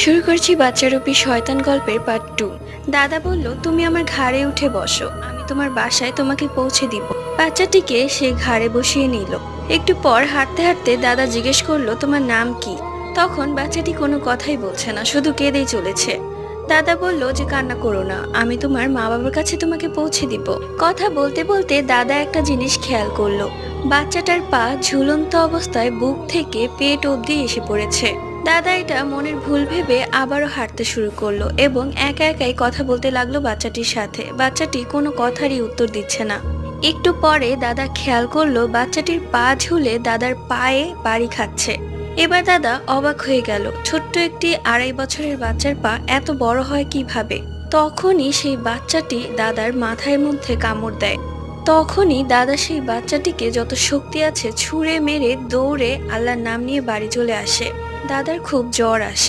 শুরু করছি বাচ্চারূপী শয়তান গল্পের পার্ট 2। দাদা বলল, তুমি আমার ঘাড়ে উঠে বসো, আমি তোমার বাসায় তোমাকে পৌঁছে দিব। বাচ্চাটিকে সে ঘাড়ে বসিয়ে নিল। একটু পর হাঁটতে হাঁটতে দাদা জিজ্ঞেস করলো, তোমার নাম কি? তখন বাচ্চাটি কোনো কথাই বলছে না, শুধু কেঁদেই চলেছে। দাদা বলল যে কান্না করো না, আমি তোমার মা বাবার কাছে তোমাকে পৌঁছে দিব। কথা বলতে বলতে দাদা একটা জিনিস খেয়াল করলো, বাচ্চাটার পা ঝুলন্ত অবস্থায় বুক থেকে পেট অবধি এসে পড়েছে। দাদা এটা মনের ভুল ভেবে আবারও হাঁটতে শুরু করলো এবং একা একাই কথা বলতে লাগলো বাচ্চাটির সাথে। বাচ্চাটি কোনো কথারই উত্তর দিচ্ছে না। একটু পরে দাদা খেয়াল করলো বাচ্চাটির পা ঝুলে দাদার পায়ে বাড়ি খাচ্ছে। এবার দাদা অবাক হয়ে গেল, ছোট্ট একটি 2.5 বছরের বাচ্চার পা এত বড় হয় কিভাবে। তখনই সেই বাচ্চাটি দাদার মাথার মধ্যে কামড় দেয়। তখনই দাদা সেই বাচ্চাটিকে যত শক্তি আছে ছুঁড়ে মেরে দৌড়ে আল্লাহর নাম নিয়ে বাড়ি চলে আসে। দাদার খুব জ্বর আসে।